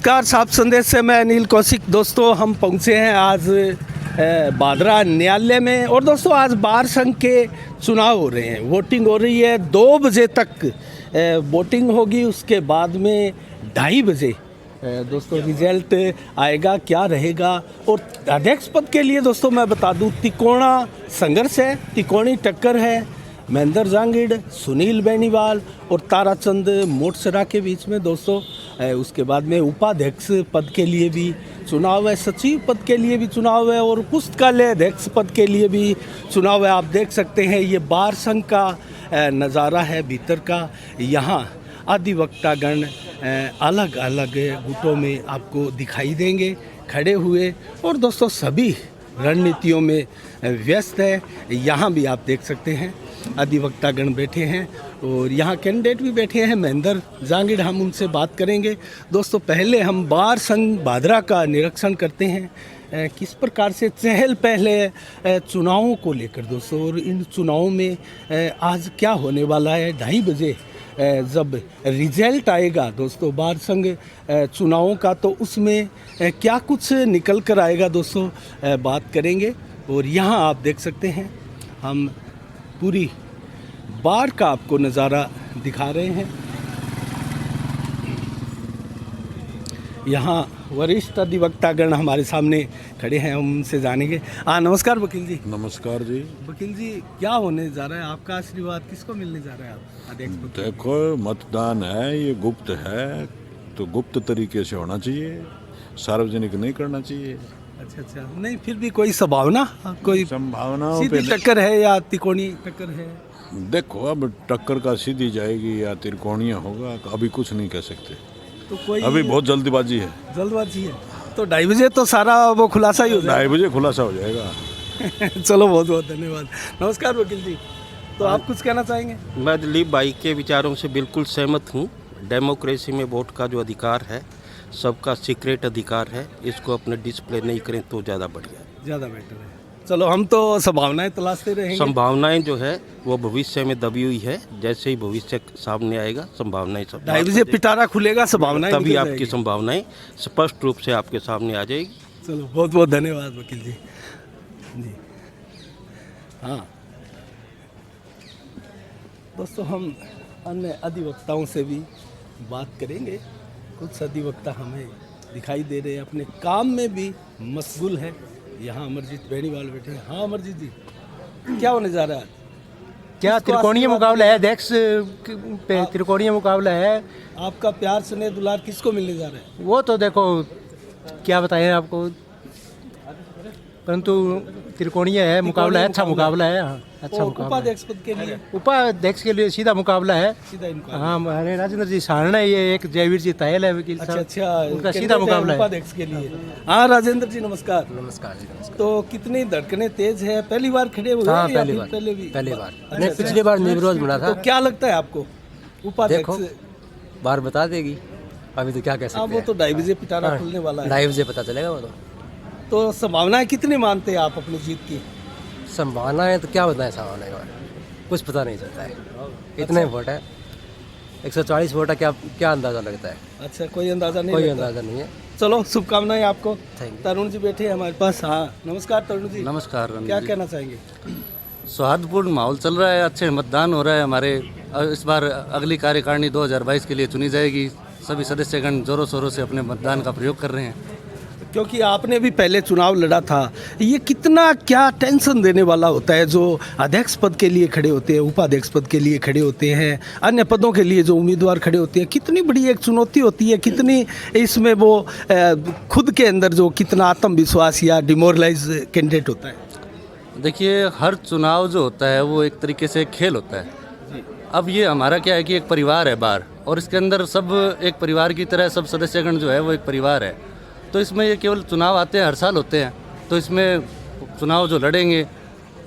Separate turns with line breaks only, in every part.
नमस्कार, साफ संदेश से मैं अनिल कौशिक। दोस्तों, हम पहुंचे हैं आज बादरा न्यायालय में। और दोस्तों, आज बार संघ के चुनाव हो रहे हैं, वोटिंग हो रही है। 2 बजे तक वोटिंग होगी, उसके बाद में 2:30 बजे दोस्तों रिजल्ट आएगा, क्या रहेगा। और अध्यक्ष पद के लिए दोस्तों मैं बता दूं, तिकोना संघर्ष है, तिकोनी टक्कर है। महेंद्र जांगिड़, सुनील बेनीवाल और ताराचंद मोटसरा के बीच में दोस्तों। उसके बाद में उपाध्यक्ष पद के लिए भी चुनाव है, सचिव पद के लिए भी चुनाव है और पुस्तकालय अध्यक्ष पद के लिए भी चुनाव है। आप देख सकते हैं, ये बार संघ का नज़ारा है भीतर का। यहाँ अधिवक्तागण अलग अलग गुटों में आपको दिखाई देंगे खड़े हुए। और दोस्तों, सभी रणनीतियों में व्यस्त है। यहाँ भी आप देख सकते हैं अधिवक्तागण बैठे हैं और यहाँ कैंडिडेट भी बैठे हैं। महेंद्र जांगिड़, हम उनसे बात करेंगे। दोस्तों, पहले हम बार संघ बादरा का निरीक्षण करते हैं, किस प्रकार से चहल पहले चुनावों को लेकर दोस्तों। और इन चुनावों में आज क्या होने वाला है, 2:30 बजे जब रिजल्ट आएगा दोस्तों बार संघ चुनावों का, तो उसमें क्या कुछ निकल कर आएगा दोस्तों, बात करेंगे। और यहाँ आप देख सकते हैं, हम पूरी बार का आपको नज़ारा दिखा रहे हैं। यहाँ वरिष्ठ अधिवक्तागण हमारे सामने खड़े हैं, हम उनसे जानेंगे। नमस्कार वकील जी।
नमस्कार जी।
वकील जी, क्या होने जा रहा है, आपका आशीर्वाद किसको मिलने जा रहा है? आप
देखो, मतदान है, ये गुप्त है, तो गुप्त तरीके से होना चाहिए, सार्वजनिक नहीं करना चाहिए।
अच्छा, नहीं फिर भी कोई संभावना, कोई
संभावना
सीधी टक्कर है या तिकोनी टक्कर है?
देखो, अब टक्कर का सीधी जाएगी या त्रिकोणीय होगा, अभी कुछ नहीं कह सकते।
तो कोई
अभी बहुत जल्दबाजी है।
जल्दबाजी है तो 2:30 बजे तो सारा वो खुलासा ही हो जाएगा।
2:30 बजे खुलासा हो जाएगा।
चलो, बहुत बहुत धन्यवाद। नमस्कार वकील जी, तो आप कुछ कहना चाहेंगे?
मैं दिलीप भाई के विचारों से बिल्कुल सहमत हूँ। डेमोक्रेसी में वोट का जो अधिकार है, सबका सीक्रेट अधिकार है, इसको अपने डिस्प्ले नहीं करें तो ज़्यादा बढ़िया है,
ज़्यादा बेटर है। चलो, हम तो संभावनाएं तलाशते रहेंगे।
संभावनाएं जो है वो भविष्य में दबी हुई है, जैसे ही भविष्य सामने आएगा संभावनाएं सब
2:30 बजे पिटारा खुलेगा, संभावनाएं
तभी
निकल
आपकी
जाएगी।
संभावनाएं स्पष्ट रूप से आपके सामने आ जाएगी।
चलो, बहुत बहुत धन्यवाद वकील जी। जी हाँ दोस्तों, हम अन्य अधिवक्ताओं से भी बात करेंगे। कुछ अधिवक्ता हमें दिखाई दे रहे हैं, अपने काम में भी मशगूल है। यहाँ अमरजीत बेनीवाल बैठे हैं। हाँ अमरजीत जी, क्या होने जा रहा है?
क्या त्रिकोणीय मुकाबला है अध्यक्ष पे? त्रिकोणीय मुकाबला है।
आपका प्यार स्नेह दुलार किसको मिलने जा रहा है?
वो तो देखो, क्या बताएं आपको, परंतु त्रिकोणीय है, मुकाबला है, अच्छा मुकाबला है। हाँ, अच्छा मुकाबला।
उपाध्यक्ष पद के लिए?
उपाध्यक्ष के लिए सीधा मुकाबला है,
सीधा इनका?
हाँ, हमारे राजेंद्र जी सारना, ये एक जयवीर जी तायल है वकील साहब।
अच्छा,
उनका सीधा मुकाबला है
उपाध्यक्ष के लिए। हाँ राजेंद्र जी, नमस्कार।
नमस्कार जी। नमस्कार।
तो कितनी धड़कनें तेज है? पहली बार खड़े हुए?
हाँ,
या
पहली
फिर
बार।
पहले बार?
नहीं, पिछली बार निर्विरोध बना था।
तो क्या लगता है आपको उपाध्यक्ष?
देखो, बार बता देगी, अभी तो क्या कह सकते हैं।
वो तो 2:30 बजे पिटारा खुलने वाला है।
2:30 बजे पता चलेगा वो
तो संभावनाएं कितनी मानते हैं आप अपनी जीत की?
संभावनाएं तो क्या बताएं, संभावनाएं कुछ पता नहीं चलता है। इतने वोट है, 140 वोट है, क्या अंदाज़ा लगता है?
अच्छा, कोई अंदाज़ा नहीं?
कोई
लगता?
अंदाज़ा नहीं है।
चलो, शुभकामनाएं आपको।
Thank you.
तरुण जी बैठे हैं हमारे पास। हाँ नमस्कार तरुण जी।
नमस्कार।
क्या कहना चाहेंगे?
सौहार्दपूर्ण माहौल चल रहा है, अच्छे मतदान हो रहा है हमारे। इस बार अगली कार्यकारिणी 2022 के लिए चुनी जाएगी। सभी सदस्यगण जोरों शोरों से अपने मतदान का प्रयोग कर रहे हैं।
क्योंकि आपने भी पहले चुनाव लड़ा था, ये कितना क्या टेंशन देने वाला होता है जो अध्यक्ष पद के लिए खड़े होते हैं, उपाध्यक्ष पद के लिए खड़े होते हैं, अन्य पदों के लिए जो उम्मीदवार खड़े होते हैं। कितनी बड़ी एक चुनौती होती है, कितनी इसमें वो खुद के अंदर जो कितना आत्मविश्वास या डिमोरलाइज कैंडिडेट होता है।
देखिए, हर चुनाव जो होता है वो एक तरीके से खेल होता है। अब ये हमारा क्या है कि एक परिवार है बार, और इसके अंदर सब एक परिवार की तरह सब सदस्यगण जो है वो एक परिवार है। तो इसमें ये केवल चुनाव आते हैं, हर साल होते हैं, तो इसमें चुनाव जो लड़ेंगे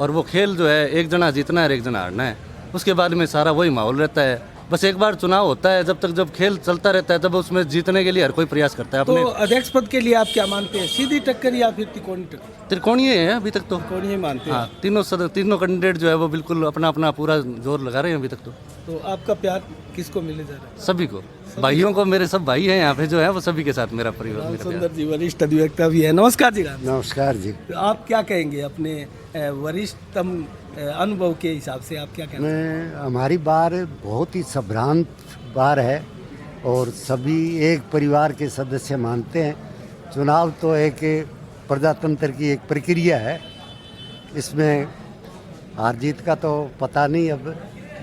और वो खेल जो है, एक जना जीतना है और एक जना हारना है। उसके बाद में सारा वही माहौल रहता है। बस एक बार चुनाव होता है, जब खेल चलता रहता है तब उसमें जीतने के लिए हर कोई प्रयास करता है।
तो
अपने
अध्यक्ष पद के लिए आप क्या मानते हैं, सीधी टक्कर या फिर त्रिकोणीय टक्कर?
त्रिकोणीय है अभी तक तो।
त्रिकोणीय मानते हैं?
हाँ, तीनों कैंडिडेट जो है वो बिल्कुल अपना अपना पूरा जोर लगा रहे हैं अभी तक तो।
तो आपका प्यार किसको मिलने जा रहा है?
सभी को। भाइयों को, मेरे सब भाई हैं यहाँ पे जो है, वो सभी के साथ मेरा परिवार,
राम
मेरा
सुंदर जी वरिष्ठ अधिवक्ता भी है। नमस्कार जी। राम
नमस्कार जी।
तो आप क्या कहेंगे अपने वरिष्ठतम अनुभव के हिसाब से, आप क्या कहना
मैं हमारी बार बहुत ही संभ्रांत बार है और सभी एक परिवार के सदस्य मानते हैं। चुनाव तो एक प्रजातंत्र की एक प्रक्रिया है, इसमें हार जीत का तो पता नहीं अब,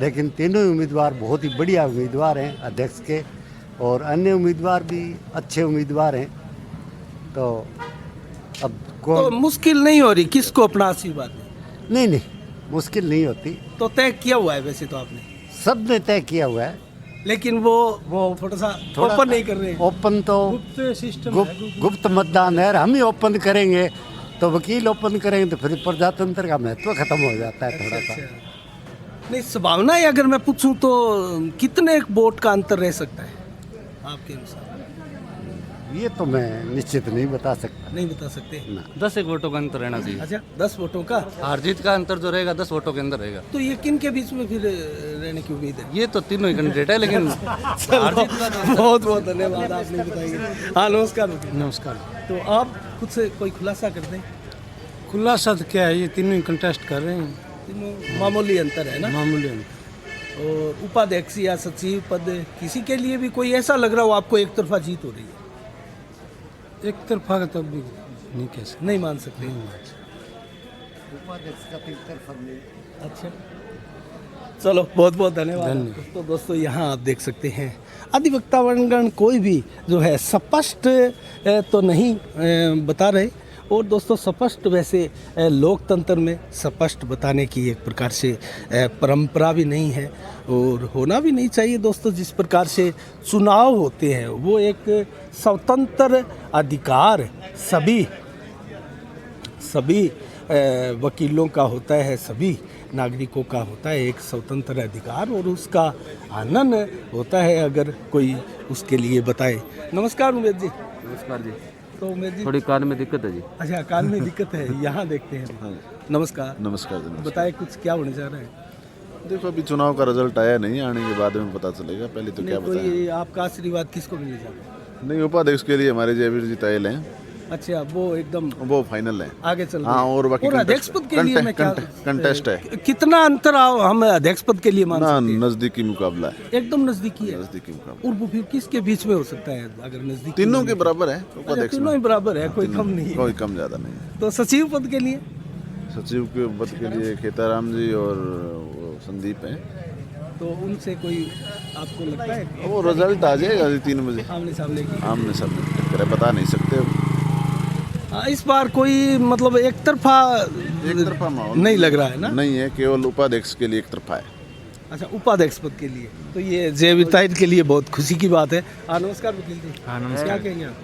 लेकिन तीनों उम्मीदवार बहुत ही बढ़िया उम्मीदवार हैं अध्यक्ष के, और अन्य उम्मीदवार भी अच्छे उम्मीदवार हैं। तो अब
तो
कौन,
मुश्किल नहीं हो रही किसको अपना आशीर्वाद दें?
नहीं मुश्किल नहीं होती,
तो तय किया हुआ है वैसे तो आपने,
सब ने तय किया हुआ है।
लेकिन वो थोड़ा सा ओपन नहीं कर रहे हैं।
ओपन तो गुप्त मतदान है, हम ही ओपन करेंगे तो वकील ओपन करेंगे तो फिर प्रजातंत्र का महत्व खत्म हो जाता है थोड़ा सा।
नहीं, संभावना है अगर मैं पूछूं तो कितने वोट का अंतर रह सकता है आपके अनुसार?
ये तो मैं निश्चित नहीं बता सकता।
नहीं बता सकते
ना।
10 वोटों का अंतर रहना चाहिए।
अच्छा, 10 वोटों का?
हार जीत का अंतर जो रहेगा 10 वोटों के अंदर रहेगा।
तो ये किन के बीच में फिर रहने की उम्मीद है?
ये तो तीनों ही कैंडिडेट है, लेकिन हार जीत का तो
बहुत बहुत धन्यवाद, आपने बताइए। हाँ नमस्कार।
नमस्कार।
तो आप खुद से कोई खुलासा कर दें।
खुलासा तो क्या है, ये तीनों ही कंटेस्ट कर रहे हैं,
तीनों मामूली अंतर है ना?
मामूली अंतर।
और उपाध्यक्ष या सचिव पद किसी के लिए भी कोई ऐसा लग रहा हो आपको एक तरफा जीत हो रही है?
एक तरफा का तो भी नहीं कह सकते।
नहीं मान सकते। अच्छा, चलो बहुत बहुत धन्यवाद। तो दोस्तों यहाँ आप देख सकते हैं अधिवक्ता वर्गण कोई भी जो है स्पष्ट तो नहीं बता रहे, और दोस्तों स्पष्ट वैसे लोकतंत्र में स्पष्ट बताने की एक प्रकार से परंपरा भी नहीं है और होना भी नहीं चाहिए दोस्तों। जिस प्रकार से चुनाव होते हैं वो एक स्वतंत्र अधिकार सभी वकीलों का होता है, सभी नागरिकों का होता है एक स्वतंत्र अधिकार, और उसका आनंद होता है अगर कोई उसके लिए बताए। नमस्कार उमेश जी।
नमस्कार जी।
तो उमेश जी,
थोड़ी कान में दिक्कत है जी।
अच्छा कान में दिक्कत है, यहाँ देखते हैं। नमस्कार।
नमस्कार जी।
बताए कुछ क्या होने जा रहा है?
देखो अभी चुनाव का रिजल्ट आया नहीं, आने के बाद में पता चलेगा, पहले तो क्या
नहीं,
बताएं।
कोई आपका आशीर्वाद किसको मिलने जा रहा है?
नहीं, उपाध्यक्ष के लिए हमारे जयवीर जी तैल हैं,
अच्छा, वो एकदम
वो फाइनल है,
आगे चल रहे
हाँ।
हैं।
और बाकी
अध्यक्ष पद के लिए मैं क्या
कंटेस्ट है
कितना अंतर हम अध्यक्ष पद के लिए मान
ना,
सकते हैं?
नजदीकी मुकाबला है,
एकदम नजदीकी है।
नजदीकी मुकाबला।
और वो फिर किसके बीच में हो सकता है अगर नजदीकी?
तीनों के बराबर है उपाध्यक्ष
तीनों ही
में,
बराबर है, कोई कम नहीं है।
कोई कम ज्यादा नहीं है।
तो सचिव पद के लिए?
सचिव के पद के लिए खेताराम जी और वो संदीप हैं।
तो उनसे कोई आपको लगता है
वो रिजल्ट आ जाएगा 3 बजे,
आमने सामने की?
आमने सामने टक्कर है, बता नहीं सकते।
इस बार कोई मतलब एक तरफा
माहौल
नहीं लग रहा है ना?
नहीं है, केवल उपाध्यक्ष के लिए एक तरफा है।
अच्छा, उपाध्यक्ष पद के लिए तो ये जयवीर ताहिर के लिए बहुत खुशी की बात है। नमस्कार वकील जी।
हाँ नमस्कार।
क्या कहेंगे आप?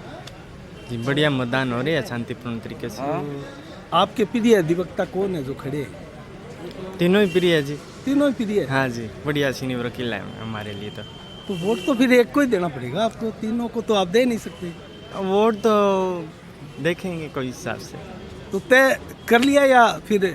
जी बढ़िया मतदान हो रही है शांतिपूर्ण तरीके से।
आपके प्रिय अधिवक्ता कौन है जो खड़े हैं?
तीनों ही प्रिय है जी।
तीनों ही प्रिय है?
हाँ जी, बढ़िया सीनियर वकील है हमारे लिए तो।
तो वोट तो फिर एक को ही देना पड़ेगा आपको, तीनों को तो आप दे नहीं सकते।
वोट तो देखेंगे कोई हिसाब से।
तो तय कर लिया या फिर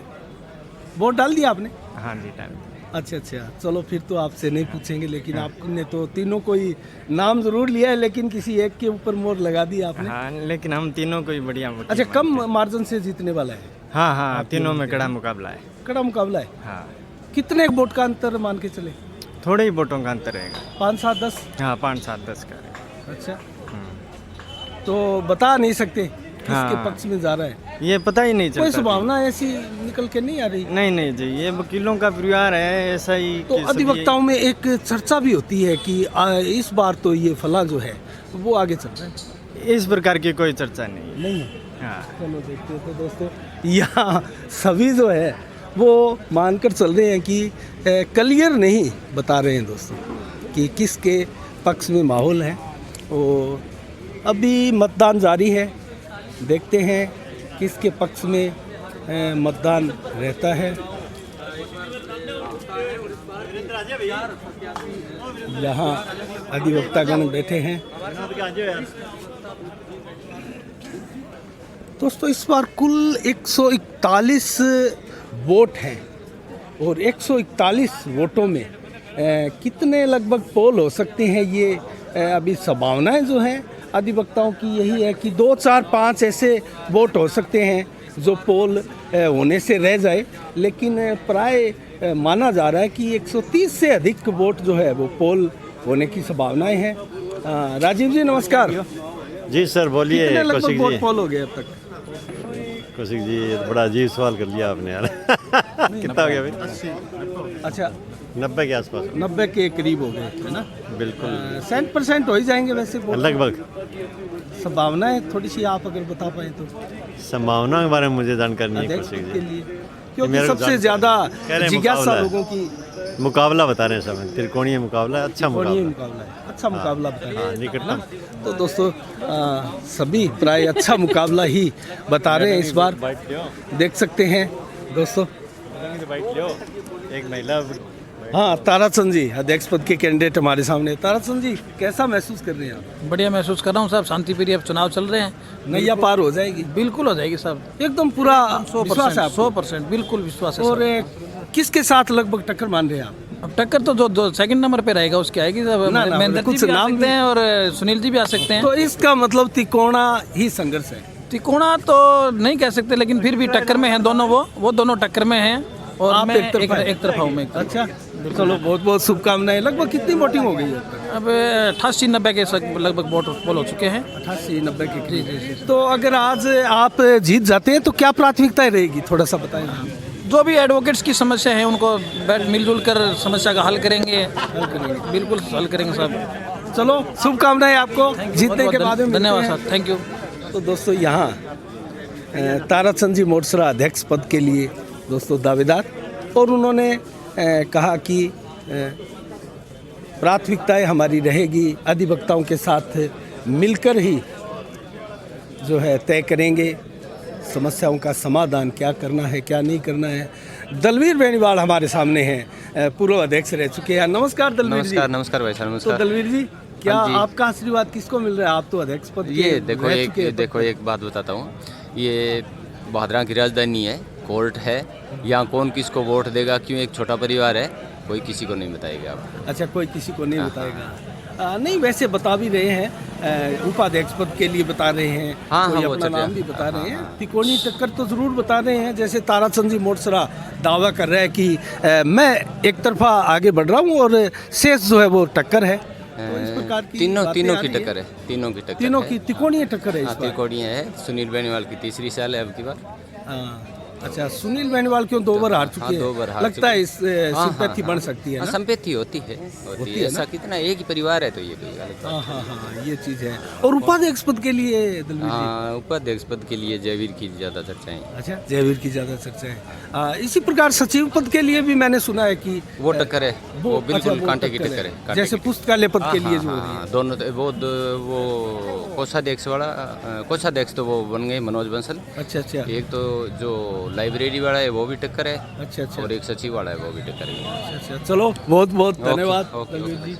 वोट डाल दिया आपने?
हाँ जी टाइम।
अच्छा, चलो फिर तो आपसे नहीं पूछेंगे, लेकिन आपने तो तीनों को ही नाम जरूर लिया है, लेकिन किसी एक के ऊपर मोहर लगा दी आपने।
हाँ लेकिन हम तीनों को ही बढ़िया वकील
अच्छा, कम
मानते हैं।
मार्जिन से जीतने वाला है?
हाँ तीनों में कड़ा मुकाबला है।
कड़ा मुकाबला है?
हाँ
कितने वोट का अंतर मान के चले?
थोड़े ही वोटों का अंतर रहेगा।
5, 7, 10?
हाँ 5, 7, 10 का रहेगा।
अच्छा, तो बता नहीं सकते किसके
हाँ।
पक्ष में जा रहा है?
ये पता ही नहीं
कोई
चलता।
संभावना ऐसी निकल के नहीं आ रही?
नहीं जी, ये वकीलों का परिवार है ऐसा ही।
तो
कि सभी-
अधिवक्ताओं में एक चर्चा भी होती है कि इस बार तो ये फला जो है वो आगे चल रहा है।
इस प्रकार की कोई चर्चा नहीं है।
नहीं है?
हाँ
चलो देखते हैं। तो दोस्तों यहाँ सभी जो है वो मानकर चल रहे हैं कि क्लियर नहीं बता रहे हैं दोस्तों कि किसके पक्ष में माहौल है। और अभी मतदान जारी है, देखते हैं किसके पक्ष में मतदान रहता है। यहाँ अधिवक्तागण बैठे हैं। दोस्तों इस बार कुल 141 वोट हैं और 141 वोटों में कितने लगभग पोल हो सकते हैं ये अभी संभावनाएं जो हैं अधिवक्ताओं की यही है कि 2, 4, 5 ऐसे वोट हो सकते हैं जो पोल होने से रह जाए, लेकिन प्राय माना जा रहा है कि 130 से अधिक वोट जो है वो पोल होने की संभावनाएं हैं। राजीव जी नमस्कार
जी सर, बोलिए।
कितने लगभग
कौशिक
वोट
जी,
पोल हो गए अब तक?
कौशिक जी, ये तो बड़ा अजीब सवाल कर लिया आपने यार। कितना हो गया भाई?
अच्छा
90 के आसपास
90 के करीब हो गए है ना?
बिल्कुल
100% हो ही जाएंगे वैसे वोट।
लगभग।
संभावनाएं थोड़ी सी आप अगर बता पाए तो
संभावना के बारे में मुझे जानकारी नहीं है
अध्यक्ष
कौशिक
के
जी।
लिए, क्योंकि
मेरे को
सबसे
जानकारी
ज्यादा
कह रहे हैं
जिज्ञासा
मुकाबला है।
लोगों की
मुकाबला बता रहे हैं सब, त्रिकोणीय मुकाबला है, अच्छा
त्रिकोणीय
मुकाबला।
मुकाबला है, अच्छा मुकाबला बता रहे हैं,
निकटतम।
है ना? तो दोस्तों सभी प्राय अच्छा मुकाबला ही बता रहे हैं इस बार, देख सकते हैं दोस्तों।
एक महिला
हाँ ताराचंद जी अध्यक्ष पद के कैंडिडेट हमारे सामने। ताराचंद जी कैसा महसूस कर रहे हैं आप?
बढ़िया महसूस कर रहा हूँ साहब, शांति प्रिय चुनाव चल रहे हैं,
नैया पार हो जाएगी?
बिल्कुल हो जाएगी साहब,
एकदम पूरा विश्वास है आपको?
100% बिल्कुल विश्वास है
और
साहब।
किसके साथ लगभग टक्कर मान रहे हैं आप?
अब टक्कर तो जो सेकंड नंबर पे रहेगा उसकी आएगी साहब।
ना, ना,
महेंद्र
कुछ
जी भी आ
नाम
सकते
भी-
हैं और सुनील जी भी आ सकते हैं।
तो इसका मतलब तिकोना ही संघर्ष है?
तिकोना तो नहीं कह सकते, लेकिन फिर भी टक्कर में हैं दोनों, वो दोनों टक्कर में हैं और
आप
मैं
एक तरफा हैं?
एक तरफा हूँ मैं।
अच्छा चलो बहुत बहुत शुभकामनाएं। लगभग कितनी वोटिंग हो गई है?
अब 88-90 के लगभग वोट पोल हो चुके हैं।
88-90 के करीब। तो अगर आज आप जीत जाते हैं तो क्या प्राथमिकताएं रहेगी, थोड़ा सा बताएं।
जो भी एडवोकेट्स की समस्या है उनको मिलजुल कर समस्या का हल करेंगे, बिल्कुल हल करेंगे साहब।
चलो शुभकामनाएं आपको जीतने के बाद में।
धन्यवाद साहब, थैंक यू।
तो दोस्तों यहाँ ताराचंद जी मोटसरा अध्यक्ष पद के लिए दोस्तों दावेदार, और उन्होंने कहा कि प्राथमिकताएं हमारी रहेगी, अधिवक्ताओं के साथ मिलकर ही जो है तय करेंगे समस्याओं का समाधान, क्या करना है क्या नहीं करना है। दलवीर बेनीवाल हमारे सामने हैं, पूर्व अध्यक्ष रह चुके हैं। नमस्कार दलवीर जी।
नमस्कार भाई साहब,
तो
नमस्कार।
दलवीर जी क्या
हाँ जी।
आपका आशीर्वाद किसको मिल रहा है? आप तो अध्यक्ष पद के
ये देखो
रह चुके हैं।
देखो एक बात बताता हूँ, ये भादरा की राजधानी है, कोर्ट है, यहाँ कौन किसको वोट देगा, क्यों एक छोटा परिवार है, कोई किसी को नहीं बताएगा आप।
अच्छा कोई किसी को नहीं बताएगा? नहीं वैसे बता भी रहे हैं, उपाध्यक्ष पद के लिए बता रहे हैं,
हाँ,
कोई
वो
अपना
चल
नाम भी
रहा।
बता रहे हैं,
हाँ।
तिकोनी टक्कर तो जरूर बता रहे हैं। जैसे ताराचंद जी मोटसरा दावा कर रहा है कि मैं एक तरफा आगे बढ़ रहा हूँ और शेष जो है वो टक्कर है। तो इस प्रकार की
तीनों
बातें
तीनों
आ
की
रही हैं।
टक्कर है, तीनों की टक्कर
तीनों
है।
की तिकोनी टक्कर है इस
हाँ,
बार।
त्रिकोणीय है। सुनील बेनीवाल की तीसरी साल है अब की बार।
हाँ, अच्छा सुनील बेनीवाल क्यों 2 बार हार चुके
हाँ,
हैं?
2 बार हार
लगता
चुके
है
हैं।
इस
हाँ,
सिंपैथी
हाँ,
बन
हाँ।
सकती है
हाँ,
ना?
संपत्ति होती है
है
ऐसा
ना?
कितना एक ही परिवार है तो ये कोई गलत बात
हाँ हाँ हाँ ये चीज़ है। और उपाध्यक्ष पद के लिए दलवीर जी?
हाँ, उपाध्यक्ष पद के लिए जयवीर की ज़्यादा चर्चाएं।
अच्छा जयवीर की ज़्यादा चर्चा है। इसी प्रकार सचिव पद के लिए भी मैंने सुना है कि
वो टक्कर है, वो बिल्कुल
अच्छा,
कांटे की टक्कर है, कांटे
जैसे
की।
पुस्तकालय पद के
हाँ,
लिए
हाँ,
जो हो
हाँ,
रही है।
हाँ, दोनों वो कोषाध्यक्ष वाला कोषाध्यक्ष तो वो बन गए मनोज बंसल।
अच्छा अच्छा
एक तो जो लाइब्रेरी वाला है वो भी टक्कर है,
अच्छा अच्छा
और एक सचिव वाला है वो भी टक्कर है।
अच्छा चलो बहुत बहुत
ओके,
धन्यवाद
ओके,
दलवीर
ओके।
जी।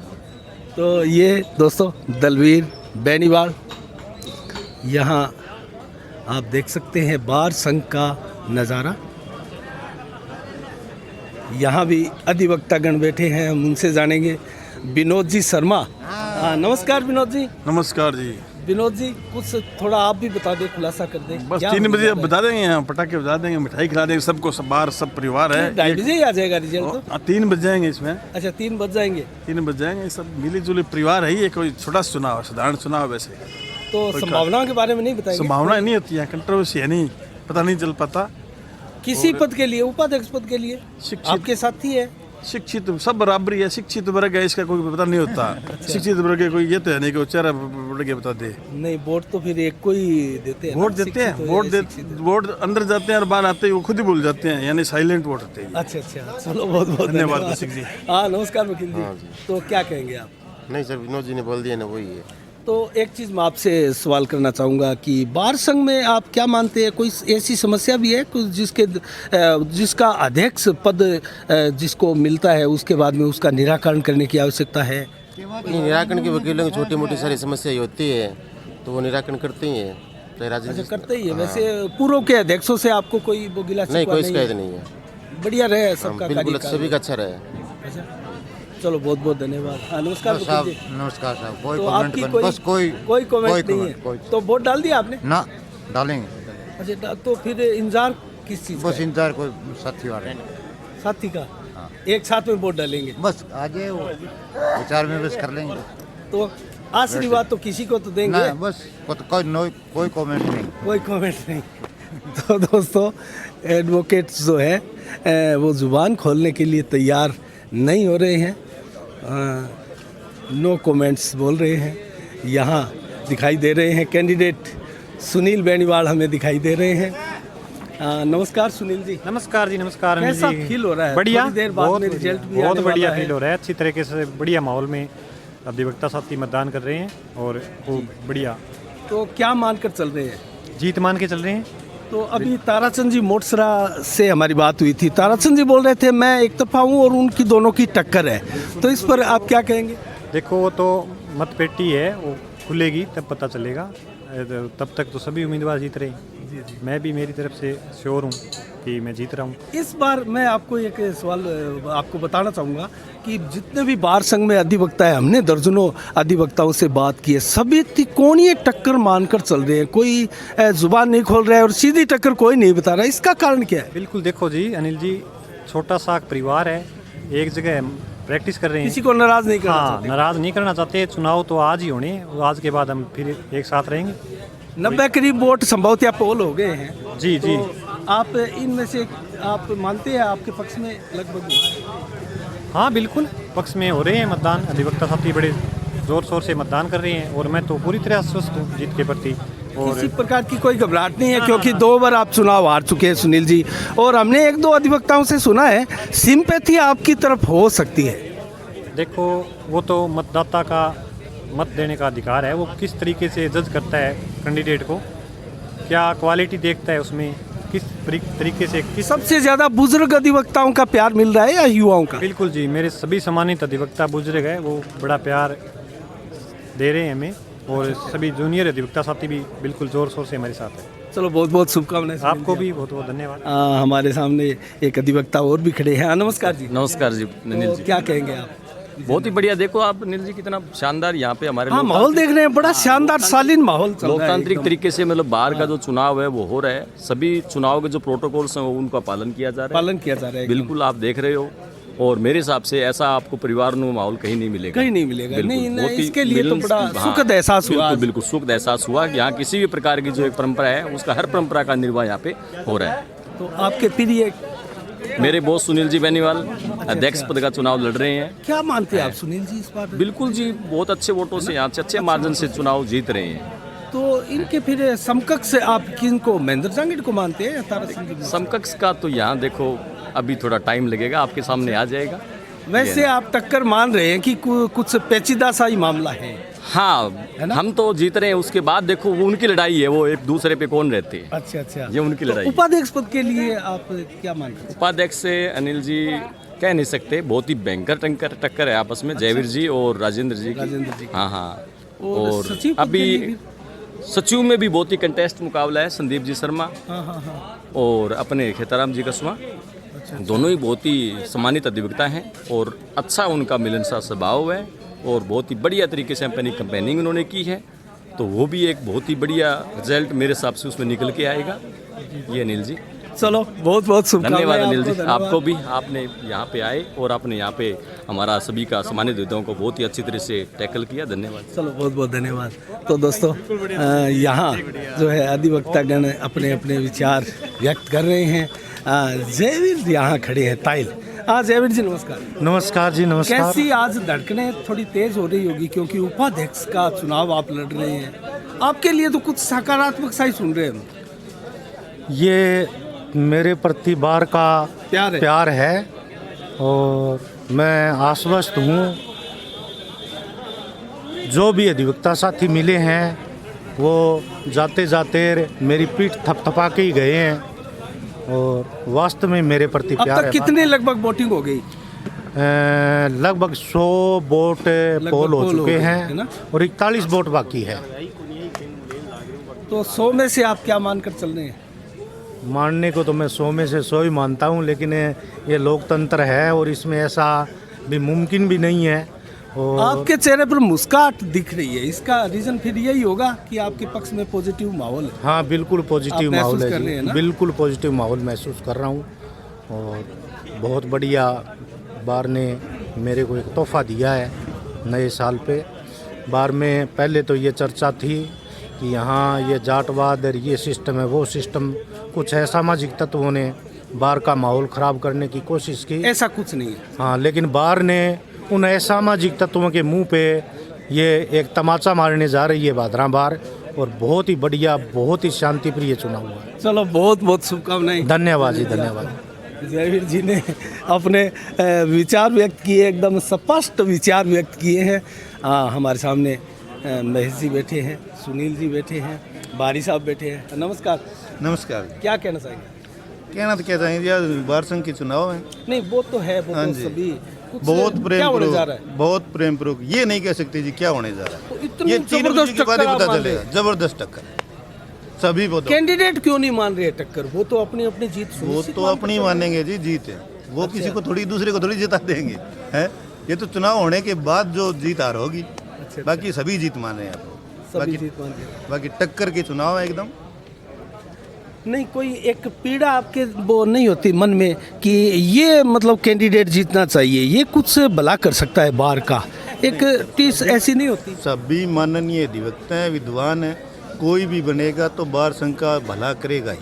तो ये दोस्तों दलवीर बेनीवाल, यहाँ आप देख सकते हैं बार संघ का नज़ारा। यहाँ भी अधिवक्तागण बैठे हैं, हम उनसे जानेंगे। विनोद जी शर्मा, नमस्कार विनोद जी।
नमस्कार जी।
विनोद जी कुछ थोड़ा आप भी बता दें, खुलासा कर दें।
बस
क्या
3
होने
बजे
जा रहा
बता देंगे, यहाँ पटाखे बजा देंगे, मिठाई खिला देंगे सबको, सब बाहर सब परिवार
है?
है।
2:30 बजे ही आ जाएगा रिजल्ट तो?
3 बज जाएंगे इसमें,
अच्छा 3 बज जाएंगे।
3 बज जाएंगे। सब मिली जुली परिवार है, ये कोई छोटा सा चुनाव है, साधारण चुनाव वैसे।
तो संभावनाओं के बारे में नहीं बताएंगे?
संभावना नहीं होती है, कंट्रोवर्सी है नहीं, पता नहीं चल पाता।
किसी पद के लिए, उपाध्यक्ष पद के लिए
शिक्षित
आपके साथ ही है?
शिक्षित सब बराबरी है, शिक्षित वर्ग है, इसका कोई पता नहीं होता। शिक्षित वर्ग के कोई ये तो है नहीं कि वो चेहरा बढ़ के बता दे।
नहीं वोट तो फिर एक को ही देते हैं ना,
वोट देते
शिक्षित
हैं,
हो या शिक्षित हो।
वोट अंदर जाते हैं और बाहर आते हैं वो खुद ही भूल जाते हैं, यानी साइलेंट वोट होते हैं।
अच्छा अच्छा चलो बहुत बहुत
धन्यवाद
धन्यवाद
कौशिक जी।
हाँ नमस्कार वकील जी। तो क्या कहेंगे आप?
नहीं सर, विनोद जी ने बोल दिया ना, वही है।
तो एक चीज़ मैं आपसे सवाल करना चाहूँगा कि बार संघ में आप क्या मानते हैं, कोई ऐसी समस्या भी है कुछ जिसका अध्यक्ष पद जिसको मिलता है उसके बाद में उसका निराकरण करने की आवश्यकता है?
निराकरण के वकीलों की छोटी मोटी सारी समस्या होती है तो वो निराकरण करते ही है, चाहे
अच्छा
राजनीति।
करते ही है। वैसे पूर्व के अध्यक्षों से आपको कोई बोगिला
नहीं,
शिकवा
कोई शिकायत नहीं है,
बढ़िया रहे सबका
बिल्कुल
कार्यकाल?
सभी का अच्छा रहे।
अच्छा चलो बहुत बहुत धन्यवाद। हाँ, नमस्कार
साहब,
वकील जी।
नमस्कार साहब। कोई
तो
कमेंट
आपकी
बस कोई
कोई कमेंट नहीं है, तो वोट डाल दिया आपने?
ना डालेंगे,
अच्छा, तो फिर इंतजार किस चीज़ का
बस
है?
इंतजार कोई साथी वाले
साथी का एक साथ में वोट डालेंगे,
बस आ जाए वो विचार में बस कर लेंगे।
तो आशीर्वाद तो किसी को तो देंगे,
ना बस कोई कमेंट नहीं।
कोई कमेंट नहीं। तो दोस्तों, एडवोकेट्स जो है वो ज़ुबान खोलने के लिए तैयार नहीं हो रहे हैं, नो कमेंट्स बोल रहे हैं। यहाँ दिखाई दे रहे हैं कैंडिडेट सुनील बेनीवाल हमें दिखाई दे रहे हैं। नमस्कार सुनील जी।
नमस्कार जी, नमस्कार अनिल
कैसा
जी।
फील हो रहा है?
बढ़िया,
थोड़ी देर बाद
बहुत
में
बढ़िया,
रिजल्ट भी
बहुत
आने
बढ़िया
वाला
फील हो रहा है। अच्छी तरीके से बढ़िया माहौल में अधिवक्ता साथी मतदान कर रहे हैं और खूब बढ़िया
तो क्या मानकर चल रहे हैं?
जीत मान के चल रहे हैं।
तो अभी ताराचंद जी मोटसरा से हमारी बात हुई थी, ताराचंद जी बोल रहे थे मैं एक तरफा हूँ और उनकी दोनों की टक्कर है, तो इस पर आप क्या कहेंगे?
देखो वो तो मतपेटी है, वो खुलेगी तब पता चलेगा, तब तक तो सभी उम्मीदवार जीत रहे हैं। मैं भी मेरी तरफ से श्योर हूँ कि मैं जीत रहा हूँ।
इस बार मैं आपको एक सवाल आपको बताना चाहूँगा कि जितने भी बार संघ में अधिवक्ता है, हमने दर्जनों अधिवक्ताओं से बात की है, सभी त्रिकोणीय टक्कर मानकर चल रहे हैं, कोई जुबान नहीं खोल रहा है और सीधी टक्कर कोई नहीं बता रहा। इसका कारण क्या है?
बिल्कुल, देखो जी अनिल जी, छोटा सा परिवार है, एक जगह प्रैक्टिस कर रहे हैं,
किसी को नाराज नहीं करना
हाँ
चाहते।
नाराज नहीं करना चाहते। चुनाव तो आज ही होने, आज के बाद हम फिर एक साथ रहेंगे।
90 करीब वोट संभवतः पोल हो गए हैं।
जी जी।
तो आप इनमें से आप मानते हैं आपके पक्ष में लगभग?
हाँ बिल्कुल, पक्ष में हो रहे हैं मतदान, अधिवक्ता साथी बड़े जोर शोर से मतदान कर रहे हैं और मैं तो पूरी तरह आश्वस्त हूँ जीत के प्रति। और
किसी प्रकार की कोई घबराहट नहीं है, क्योंकि 2 बार आप चुनाव हार चुके हैं सुनील जी, और हमने 1-2 अधिवक्ताओं से सुना है सिंपैथी आपकी तरफ हो सकती है।
देखो वो तो मतदाता का मत देने का अधिकार है, वो किस तरीके से जज करता है कैंडिडेट को, क्या क्वालिटी देखता है उसमें, किस तरीके से किस।
सबसे ज़्यादा बुजुर्ग अधिवक्ताओं का प्यार मिल रहा है या युवाओं का?
बिल्कुल जी, मेरे सभी सम्मानित अधिवक्ता बुजुर्ग है, वो बड़ा प्यार दे रहे हैं हमें, और सभी जूनियर अधिवक्ता साथी भी बिल्कुल जोर शोर से हमारे साथ है।
चलो बहुत बहुत शुभकामनाएं।
आपको भी बहुत बहुत धन्यवाद।
हमारे सामने एक अधिवक्ता और भी खड़े हैं। नमस्कार जी।
नमस्कार जी अनिल
तो
जी।
क्या कहेंगे आप?
बहुत ही बढ़िया, देखो आप अनिल जी कितना शानदार यहाँ पे हमारे
हाँ, माहौल देख रहे हैं, बड़ा शानदार शालीन माहौल चल रहा है
लोकतांत्रिक
एकदम।
तरीके से, मतलब बाहर का जो चुनाव है वो हो रहा है, सभी चुनाव के जो प्रोटोकॉल्स हैं वो उनका पालन किया जा रहा है।
पालन किया जा रहा है एकदम।
बिल्कुल, आप देख रहे हो, और मेरे हिसाब से ऐसा आपको परिवार में माहौल कहीं नहीं मिलेगा,
कहीं नहीं मिलेगा।
बिल्कुल,
नहीं,
बहुत ही
इसके लिए तो
मिलन-
बड़ा
हाँ,
सुखद एहसास हुआ।
बिल्कुल बिल्कुल सुखद एहसास हुआ कि यहाँ किसी भी प्रकार की जो एक परंपरा है उसका हर परंपरा का निर्वाह यहाँ पे हो रहा है।
तो आपके प्रिय
मेरे बॉस सुनील जी बेनीवाल अध्यक्ष पद का चुनाव लड़ रहे हैं।
क्या मानते हैं आप सुनील जी इस बार?
बिल्कुल जी, बहुत अच्छे वोटों से यहाँ से अच्छे मार्जिन से चुनाव जीत रहे हैं।
तो इनके फिर समकक्ष आप किनको, महेंद्र जांगिड़ को मानते हैं या तारा सिंह जी?
समकक्ष का तो यहाँ देखो अभी थोड़ा टाइम लगेगा, आपके सामने आ जाएगा।
वैसे आप टक्कर मान रहे हैं कि कुछ पेचीदा सा ही मामला है?
हाँ, हम तो जीत रहे हैं, उसके बाद देखो वो उनकी लड़ाई है, वो एक दूसरे पे कौन रहते हैं।
अच्छा अच्छा,
ये उनकी लड़ाई है।
उपाध्यक्ष पद के लिए आप क्या मानते हैं?
उपाध्यक्ष से अनिल जी कह नहीं सकते, बहुत ही भयंकर टक्कर है आपस में, जयवीर जी और राजेंद्र जी की। हाँ हाँ, और
सचिव पद के लिए
अभी
भी?
सचिव में भी बहुत ही कंटेस्ट मुकाबला है, संदीप जी शर्मा
हाँ।
और अपने खेताराम जी कसवा, दोनों ही बहुत ही सम्मानित अधिवक्ता हैं और अच्छा उनका मिलनसार स्वभाव है और बहुत ही बढ़िया तरीके से अपनी कैंपेनिंग उन्होंने की है, तो वो भी एक बहुत ही बढ़िया रिजल्ट मेरे हिसाब से उसमें निकल के आएगा। ये अनिल जी,
चलो बहुत बहुत शुभकामनाएं।
धन्यवाद अनिल जी,
धन्यवाद।
आपको भी, आपने यहाँ पे आए और आपने यहाँ पे हमारा सभी का सम्मानित अधिवक्ताओं को बहुत ही अच्छी तरह से टैकल किया। धन्यवाद।
चलो बहुत बहुत धन्यवाद। तो दोस्तों, यहाँ जो है अधिवक्तागण अपने अपने विचार व्यक्त कर रहे हैं। जयवीर यहाँ खड़े हैं ताइल। जयवीर जी नमस्कार।
नमस्कार जी, नमस्कार।
कैसी आज धड़कनें थोड़ी तेज हो रही होगी, क्योंकि उपाध्यक्ष का चुनाव आप लड़ रहे हैं, आपके लिए तो कुछ सकारात्मक सा ही सुन रहे हैं।
ये मेरे प्रति बार का प्यार है और मैं आश्वस्त हूँ, जो भी अधिवक्ता साथी मिले हैं वो जाते जाते मेरी पीठ थपथपा के ही गए हैं और वास्तव में मेरे प्रति
अब
प्यार
तक
है।
कितने लगभग वोटिंग हो गई?
लगभग 100 वोट पोल हो चुके
है
हैं
ना?
और 41 वोट बाकी है।
तो 100 में से आप क्या मानकर चल रहे हैं?
मानने को तो मैं 100 में से 100 ही मानता हूँ, लेकिन ये लोकतंत्र है और इसमें ऐसा भी मुमकिन भी नहीं है। और
आपके चेहरे पर मुस्कुराहट दिख रही है, इसका रीज़न फिर यही होगा कि आपके पक्ष में पॉजिटिव माहौल है।
हाँ बिल्कुल पॉजिटिव
आप
माहौल
महसूस
है
कर रहे हैं
जी,
ना?
बिल्कुल पॉजिटिव माहौल महसूस कर रहा हूँ। और बहुत बढ़िया बार ने मेरे को एक तोहफा दिया है नए साल पे। बार में पहले तो ये चर्चा थी कि यहाँ ये जाटवाद और ये सिस्टम है वो सिस्टम, कुछ है सामाजिक तत्वों ने बार का माहौल ख़राब करने की कोशिश की।
ऐसा कुछ नहीं है।
हाँ, लेकिन बार ने उन असामाजिक तत्वों के मुंह पे ये एक तमाचा मारने जा रही है भादरा बार, और बहुत ही बढ़िया, बहुत ही शांतिप्रिय चुनाव हुआ है।
चलो बहुत बहुत शुभकामनाएं।
धन्यवाद जी, धन्यवाद।
जयवीर जी ने अपने विचार व्यक्त किए, एकदम स्पष्ट विचार व्यक्त किए हैं। हमारे सामने महेश जी बैठे हैं, सुनील जी बैठे हैं, बारी साहब बैठे हैं। नमस्कार।
नमस्कार।
क्या कहना चाहेंगे?
कहना तो क्या चाहेंगे यार, बार संघ के चुनाव है।
नहीं वो तो है, वो
हाँ
तो
जी।
सभी
बहुत
क्या होने जा रहा है?
बहुत प्रेम पूर्वक ये नहीं कह सकते जी क्या होने जा रहा है।
तो इतनी
ये 3 बजे
जबरदस्त
के बाद ही
टक्कर
पता
आप मान
चलेगा।
रहे हैं।
जबरदस्त टक्कर सभी वो
कैंडिडेट क्यों नहीं मान रहे टक्कर? वो तो अपनी अपनी जीत
वो
सुनिश्चित
तो
मानकर
अपनी
चल रहे हैं।
मानेंगे जी, जीत है वो। किसी को थोड़ी, दूसरे को थोड़ी जिता देंगे हैं। ये तो चुनाव होने के बाद जो जीत हार होगी। बाकी सभी जीत मान रहे हैं आप।
सभी
बाकी
जीत मान रहे हैं।
बाकी टक्कर के चुनाव है एकदम।
नहीं कोई एक पीड़ा आपके वो नहीं होती मन में कि ये मतलब कैंडिडेट जीतना चाहिए, ये कुछ भला कर सकता है बार का, एक टीस ऐसी नहीं होती?
सभी माननीय अधिवक्ता हैं, विद्वान हैं, कोई भी बनेगा तो बार संघ का भला करेगा ही।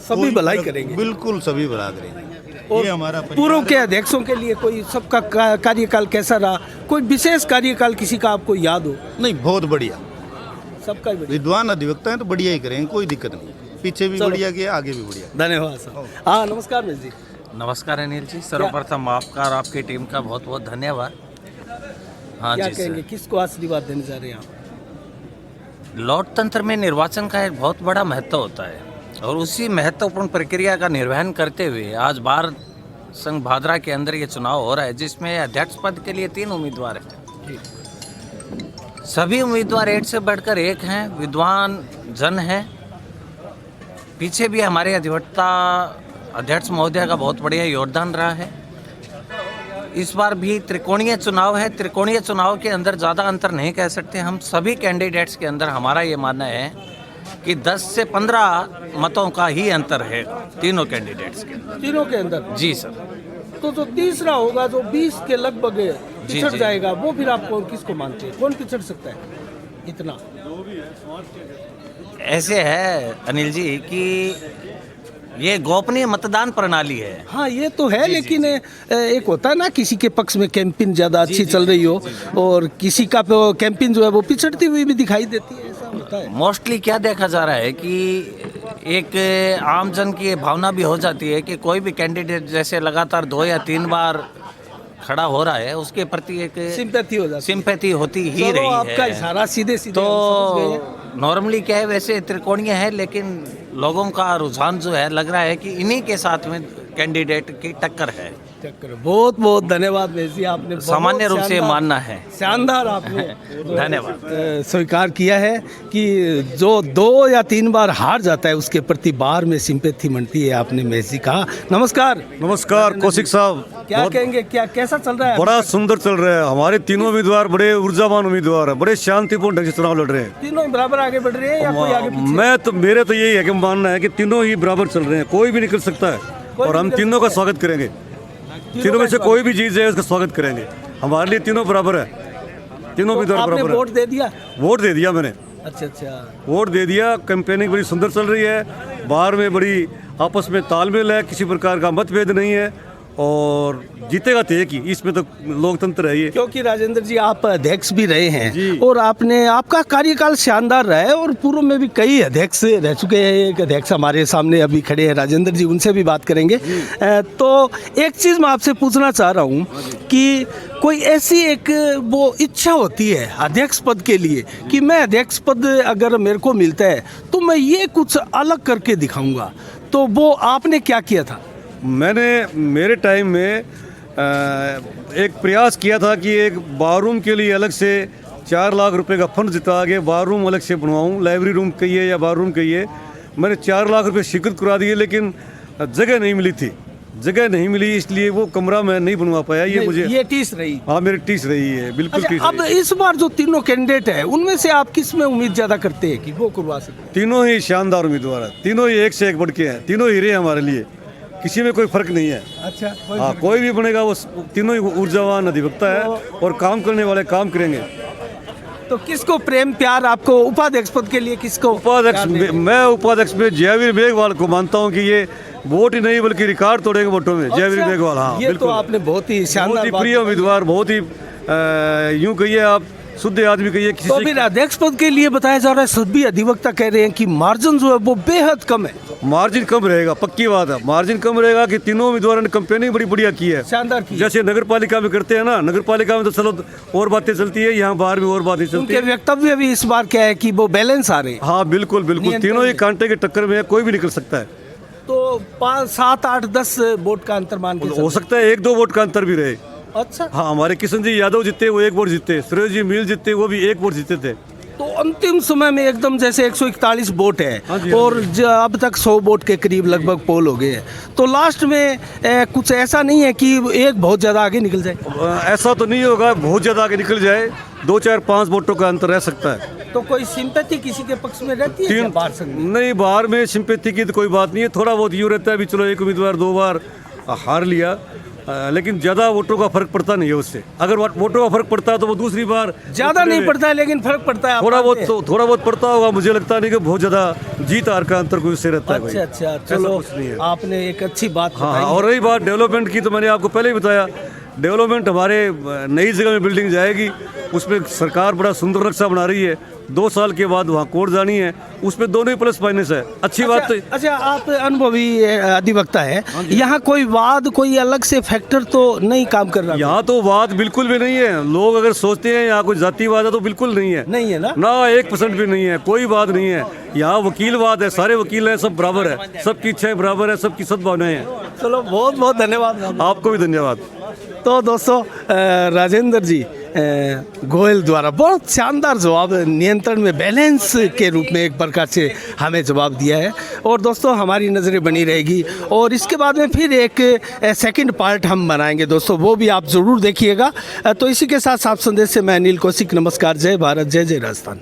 सभी
कोई
भलाई
फर्क-
करेंगे।
बिल्कुल सभी भला करेंगे।
और
ये हमारा परिवार
पूर्व
है।
के अध्यक्षों के लिए कोई सबका कार्यकाल कैसा रहा? कोई विशेष कार्यकाल किसी का आपको याद हो?
नहीं बहुत बढ़िया,
सबका ही बढ़िया।
विद्वान अधिवक्ता हैं तो बढ़िया ही करेंगे, कोई दिक्कत नहीं। पीछे भी
चलो।
बढ़िया किया, आगे भी बढ़िया।
धन्यवाद सर। हाँ नमस्कार मिल जी।
नमस्कार अनिल जी, सर्वप्रथम आपका और आपकी टीम का बहुत बहुत धन्यवाद। हाँ
क्या
जी
कहेंगे,
सर,
किसको आशीर्वाद देने जा रहे हैं आप?
लोकतंत्र में निर्वाचन का एक बहुत बड़ा महत्व होता है और उसी महत्वपूर्ण प्रक्रिया का निर्वहन करते हुए आज बार संघ भादरा के अंदर ये चुनाव हो रहा है, जिसमें अध्यक्ष पद के लिए 3 उम्मीदवार हैं। सभी उम्मीदवार एक से बढ़कर एक हैं, विद्वान जन हैं। पीछे भी हमारे अधिवक्ता अध्यक्ष महोदय का बहुत बढ़िया योगदान रहा है। इस बार भी त्रिकोणीय चुनाव है। त्रिकोणीय चुनाव के अंदर ज़्यादा अंतर नहीं कह सकते हम। सभी कैंडिडेट्स के अंदर हमारा ये मानना है कि 10 से 15 मतों का ही अंतर है तीनों कैंडिडेट्स के अंदर।
तीनों के अंदर?
जी सर।
तो जो तीसरा होगा जो 20 के लगभग पिछड़
जी।
जाएगा, वो फिर आप किसको मानते हैं? कौन पिछड़ सकता है इतना?
ऐसे है अनिल जी कि ये गोपनीय मतदान प्रणाली है।
हाँ ये तो है, लेकिन एक होता है ना, किसी के पक्ष में कैंपेन ज़्यादा अच्छी चल रही हो और किसी का कैंपेन जो है वो पिछड़ती हुई भी दिखाई देती है, ऐसा होता है।
मोस्टली क्या देखा जा रहा है कि एक आम जन की ये भावना भी हो जाती है कि कोई भी कैंडिडेट जैसे लगातार 2 या 3 बार खड़ा हो रहा है, उसके प्रति एक
सिंपैथी हो जाती है।
सिंपैथी होती ही
चलो,
रही है।
आपका इशारा सीधे सीधे हम समझ गए।
तो नॉर्मली क्या है, वैसे त्रिकोणीय है, लेकिन लोगों का रुझान जो है लग रहा है कि इन्हीं के साथ में कैंडिडेट की टक्कर है।
बहुत बहुत धन्यवाद महेश जी, आपने बहुत
सामान्य रूप से
शानदार-
मानना है।
शानदार आपने
धन्यवाद।
स्वीकार किया है कि जो 2 या 3 बार हार जाता है उसके प्रति बार में सिंपैथी बनती है। आपने महेश जी कहा। नमस्कार।
नमस्कार कौशिक साहब,
क्या कहेंगे, क्या कैसा चल रहा है?
बड़ा सुंदर चल रहा है। हमारे तीनों उम्मीदवार बड़े ऊर्जावान उम्मीदवार हैं, बड़े शांतिपूर्ण ढंग से चुनाव लड़ रहे हैं।
तीनों बराबर आगे बढ़ रहे हैं या कोई आगे पीछे?
मेरे तो यही है कि मानना है कि तीनों ही बराबर चल रहे हैं, कोई भी नहीं कर सकता है, और हम तीनों का स्वागत करेंगे। तीनों में से कोई भी जीत जाए उसका स्वागत करेंगे। हमारे लिए तीनों बराबर है, तीनों उम्मीदवार
आपने
बराबर है।
वोट दे दिया?
वोट दे दिया मैंने,
अच्छा।
वोट दे दिया। कैंपेनिंग बड़ी सुंदर चल रही है, बाहर में बड़ी आपस में तालमेल है, किसी प्रकार का मतभेद नहीं है, और जीतेगा तो एक ही, इसमें तो लोकतंत्र है ये।
क्योंकि राजेंद्र जी आप अध्यक्ष भी रहे हैं और आपका कार्यकाल शानदार रहा है और पूर्व में भी कई अध्यक्ष रह चुके हैं। एक अध्यक्ष हमारे सामने अभी खड़े हैं राजेंद्र जी, उनसे भी बात करेंगे। तो एक चीज़ मैं आपसे पूछना चाह रहा हूँ कि कोई ऐसी एक वो इच्छा होती है अध्यक्ष पद के लिए कि मैं अध्यक्ष पद अगर मेरे को मिलता है तो मैं ये कुछ अलग करके दिखाऊंगा, तो वो आपने क्या किया था?
मैंने मेरे टाइम में एक प्रयास किया था कि एक बाथरूम के लिए अलग से 4 लाख रुपए का फंड जिता के बाथरूम अलग से बनवाऊं, लाइब्रेरी रूम कहिए या बाथरूम कहिए। मैंने 4 लाख रुपए स्वीकृत करा दिए, लेकिन जगह नहीं मिली थी। जगह नहीं मिली, इसलिए वो कमरा मैं नहीं बनवा पाया। ये मुझे
ये टीस रही।
हाँ, मेरी टीस रही है, बिल्कुल टीस
अब
रही।
इस बार जो तीनों कैंडिडेट है उनमें से आप किस में उम्मीद ज्यादा करते हैं कि वो करवा सकते?
तीनों ही शानदार उम्मीदवार है, तीनों ही एक से एक बढ़ के हैं, तीनों हीरे हैं हमारे लिए, किसी में कोई फर्क नहीं है।
अच्छा,
हाँ, कोई भी बनेगा वो तीनों ही ऊर्जावान अधिवक्ता है और काम करने वाले काम करेंगे।
तो किसको प्रेम प्यार आपको उपाध्यक्ष पद के लिए किसको?
उपाध्यक्ष मैं उपाध्यक्ष में जयवीर मेघवाल को मानता हूँ कि ये वोट ही नहीं बल्कि रिकॉर्ड तोड़ेंगे वोटों में। जयवीर मेघवाल, हाँ
ये
बिल्कुल,
तो आपने बहुत ही शानदार
प्रिय उम्मीदवार, बहुत ही यूं कहिए आप शुद्ध आदमी कहिए।
तो फिर अध्यक्ष पद के लिए बताया जा रहा है, सभी अधिवक्ता कह रहे हैं कि मार्जिन जो है वो बेहद कम है।
मार्जिन कम रहेगा, पक्की बात है, मार्जिन कम रहेगा कि तीनों उम्मीदवारों ने कैंपेनिंग बड़ी बढ़िया की है,
शानदार की।
जैसे नगर पालिका में करते हैं ना, नगर पालिका में तो चलो और बातें चलती है, यहाँ बाहर में और बातें चलती है।
उनके वक्तव्य भी इस बार क्या है कि वो बैलेंस आ रहे हैं।
हाँ बिल्कुल बिल्कुल, तीनों ही कांटे के टक्कर में है, कोई भी निकल सकता है।
तो 5, 7, 8, 10 वोट का अंतर मान के
हो सकता है 1-2 वोट का अंतर भी रहे।
अच्छा,
हाँ, हमारे किशन जी यादव जीते, वो 1 वोट जीते, सुरेश जी मील जीते, वो भी 1 वोट जीते थे।
तो अंतिम समय में एकदम जैसे 141 वोट है और अब तक 100 वोट के करीब लगभग पोल हो गए हैं, तो लास्ट में कुछ ऐसा नहीं है कि एक बहुत ज़्यादा आगे निकल जाए?
ऐसा तो नहीं होगा बहुत ज़्यादा आगे निकल जाए, 2, 4, 5 वोटों का अंतर रह सकता है।
तो कोई सिंपैथी किसी के पक्ष में रहती है? बाहर से
नहीं, बाहर में सिंपैथी की तो कोई बात नहीं है, थोड़ा बहुत यूँ रहता है भी चलो एक उम्मीदवार 2 बार हार लिया, लेकिन ज़्यादा वोटों का फर्क पड़ता नहीं है उससे। अगर वोटों का फर्क पड़ता है तो वो दूसरी बार
ज़्यादा नहीं पड़ता है, लेकिन फर्क पड़ता है
थोड़ा बहुत पड़ता होगा। मुझे लगता नहीं कि बहुत ज़्यादा जीत हार का अंतर कोई उससे रहता है।
अच्छा, चलो आपने एक अच्छी बात बताई।
और रही बात डेवलपमेंट की, तो मैंने आपको पहले ही बताया, डेवलपमेंट हमारे नई जगह में बिल्डिंग जाएगी, उसमें सरकार बड़ा सुंदर नक्शा बना रही है, 2 साल के बाद वहाँ कोर्ट जानी है, उसमें दोनों ही प्लस माइनस है। अच्छी बात तो।
अच्छा, आप अनुभवी अधिवक्ता है, यहाँ कोई वाद, कोई अलग से फैक्टर तो नहीं काम कर रहा?
यहाँ तो वाद बिल्कुल भी नहीं है। लोग अगर सोचते हैं यहाँ कोई जातिवाद है तो बिल्कुल नहीं है।
नहीं है ना?
1% भी नहीं है, कोई बात नहीं है। यहाँ वकीलवाद है, सारे वकील हैं, सब बराबर है, सबकी इच्छाएं बराबर है, सबकी सद्भावनाएं हैं।
चलो, बहुत बहुत धन्यवाद।
आपको भी धन्यवाद।
तो दोस्तों, राजेंद्र जी गोयल द्वारा बहुत शानदार जवाब, नियंत्रण में बैलेंस के रूप में एक प्रकार से हमें जवाब दिया है। और दोस्तों, हमारी नज़रें बनी रहेगी और इसके बाद में फिर एक सेकंड पार्ट हम बनाएंगे दोस्तों, वो भी आप ज़रूर देखिएगा। तो इसी के साथ साफ संदेश से मैं अनिल कौशिक, नमस्कार, जय भारत, जय जय राजस्थान।